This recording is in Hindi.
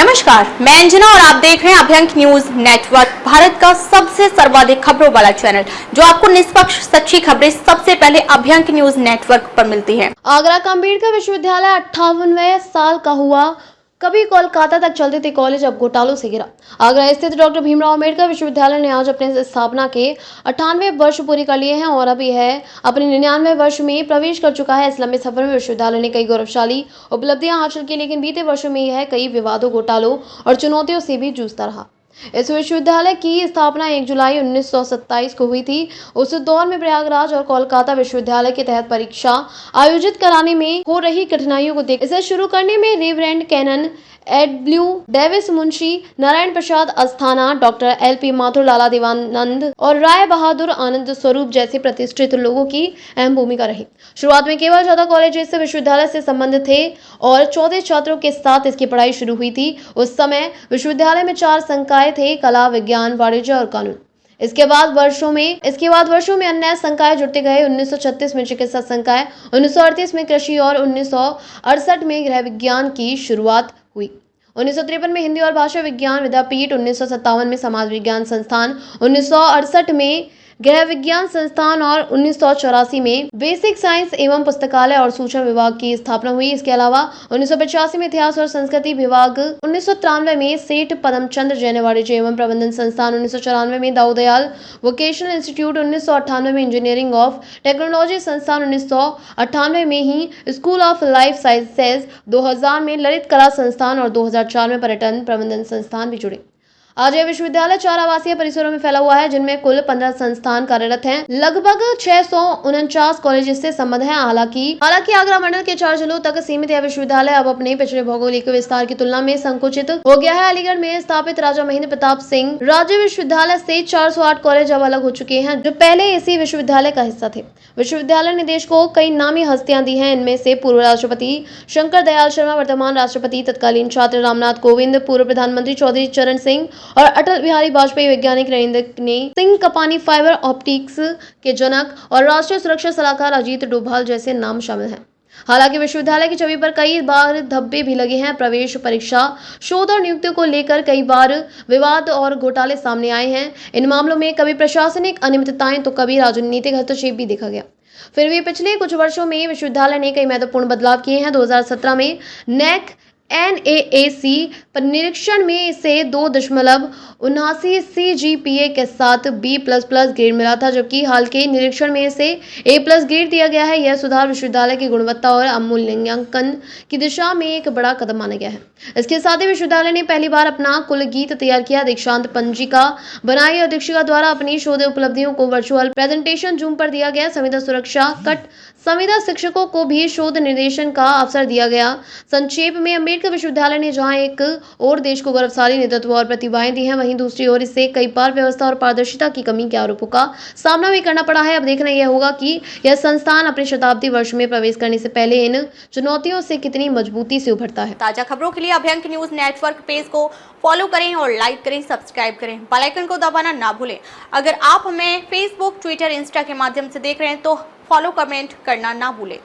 नमस्कार, मैं अंजना और आप देख रहे हैं अभ्यंक न्यूज नेटवर्क, भारत का सबसे सर्वाधिक खबरों वाला चैनल, जो आपको निष्पक्ष सच्ची खबरें सबसे पहले अभ्यंक न्यूज नेटवर्क पर मिलती हैं। आगरा का अम्बेडकर विश्वविद्यालय 58वें साल का हुआ। कभी कोलकाता तक चलते थे कॉलेज, अब घोटालों से घिरा। आगरा स्थित डॉक्टर भीमराव अम्बेडकर विश्वविद्यालय ने आज अपने स्थापना के 98वें वर्ष पूरे कर लिए हैं और अभी है अपने 99वें वर्ष में प्रवेश कर चुका है। इस लंबे सफर में विश्वविद्यालय ने कई गौरवशाली उपलब्धियां हासिल की, लेकिन बीते वर्षों में यह कई विवादों, घोटालों और चुनौतियों से भी जूझता रहा। इस विश्वविद्यालय की स्थापना 1 जुलाई 1927 को हुई थी। उस दौर में प्रयागराज और कोलकाता विश्वविद्यालय के तहत परीक्षा आयोजित कराने में हो रही कठिनाइयों को देख इसे शुरू करने में reverend canon A W Davies, Munshi Narayan Prasad Asthana, doctor L P. Mathur, Lala Devanand और राय बहादुर आनंद स्वरूप जैसे प्रतिष्ठित लोगों की अहम भूमिका रही। शुरुआत में केवल 14 कॉलेज इस विश्वविद्यालय से संबंधित थे और 14 छात्रों के साथ इसकी पढ़ाई शुरू हुई थी। उस समय विश्वविद्यालय में 4 संकाय थे: कला, विज्ञान, वाणिज्य और कानून। इसके बाद वर्षों में अन्य संकाय जुड़ते गए। 1936 में चिकित्सा संकाय, 1938 में कृषि और 1968 में गृह विज्ञान की शुरुआत हुई। 1953 में हिंदी और भाषा विज्ञान विद्यापीठ, 1957 में समाज विज्ञान संस्थान, 1968 में गृह विज्ञान संस्थान और 1984 में बेसिक साइंस एवं पुस्तकालय और सूचना विभाग की स्थापना हुई। इसके अलावा 1985 में इतिहास और संस्कृति विभाग, 1993 में सेठ पदमचंद जैन वाणिज्य एवं प्रबंधन संस्थान, 1994 में दाऊदयाल वोकेशनल इंस्टीट्यूट, 1998 में इंजीनियरिंग ऑफ टेक्नोलॉजी संस्थान, 1998 में ही स्कूल ऑफ लाइफ साइंसेज, 2000 में ललित कला संस्थान और 2004 में पर्यटन प्रबंधन संस्थान भी जुड़े। आज यह विश्वविद्यालय 4 आवासीय परिसरों में फैला हुआ है, जिनमें कुल 15 संस्थान कार्यरत हैं। लगभग 649 कॉलेज इससे संबद्ध हैं। हालांकि आगरा मंडल के 4 जिलों तक सीमित यह विश्वविद्यालय अब अपने पिछले भौगोलिक विस्तार की तुलना में संकुचित हो गया है। अलीगढ़ में स्थापित राजा महेंद्र प्रताप सिंह राज्य विश्वविद्यालय से 408 कॉलेज अब अलग हो चुके हैं, जो पहले इसी विश्वविद्यालय का हिस्सा थे। विश्वविद्यालय ने देश को कई नामी हस्तियां दी हैं। इनमें से पूर्व राष्ट्रपति शंकर दयाल शर्मा, वर्तमान राष्ट्रपति, तत्कालीन छात्र रामनाथ कोविंद, पूर्व प्रधानमंत्री चौधरी चरण सिंह और अटल बिहारी वाजपेयी, वैज्ञानिक नरेंद्र सिंह कपानी, फाइबर ऑप्टिक्स के जनक और राष्ट्रीय सुरक्षा सलाहकार अजीत डोभाल जैसे नाम शामिल हैं। हालांकि विश्वविद्यालय की छवि पर कई बार धब्बे भी लगे हैं। प्रवेश परीक्षा, शोध और नियुक्तियों को लेकर कई बार विवाद और घोटाले सामने आए हैं। इन मामलों में कभी प्रशासनिक अनियमितताएं तो कभी राजनीतिक हस्तक्षेप भी देखा गया। फिर भी पिछले कुछ वर्षों में विश्वविद्यालय ने कई महत्वपूर्ण बदलाव किए हैं। 2017 में NAAC पर निरीक्षण में इसे 2.79 CGPA के साथ B++ ग्रेड मिला था, जबकि हाल के निरीक्षण में इसे A+ ग्रेड दिया गया है। यह सुधार विश्वविद्यालय की गुणवत्ता और अवमूल्यांकन की दिशा में एक बड़ा कदम माना गया है। इसके साथ ही विश्वविद्यालय ने पहली बार अपना कुल गीत तैयार किया, दीक्षांत पंजिका बनाई और दीक्षिका द्वारा अपनी शोध उपलब्धियों को वर्चुअल प्रेजेंटेशन जूम पर दिया गया। संविदा शिक्षकों को भी शोध निर्देशन का अवसर दिया गया। संक्षेप में, अम्बेडकर विश्वविद्यालय ने जहां एक और देश को गौरवशाली नेतृत्व और प्रतिभाएं दी हैं, वहीं दूसरी ओर इसे कई बार व्यवस्था और पारदर्शिता की कमी के आरोपों का सामना भी करना पड़ा है। अब देखना यह होगा कि यह संस्थान अपने शताब्दी वर्ष में प्रवेश करने से पहले इन चुनौतियों से कितनी मजबूती से उभरता है। ताजा खबरों के लिए अभ्यंक न्यूज नेटवर्क पेज को फॉलो करें और लाइक करें, सब्सक्राइब करें, बेल आइकन को दबाना ना भूलें। अगर आप हमें फेसबुक, ट्विटर, इंस्टा के माध्यम से देख रहे हैं तो फॉलो, कमेंट करना ना भूलें।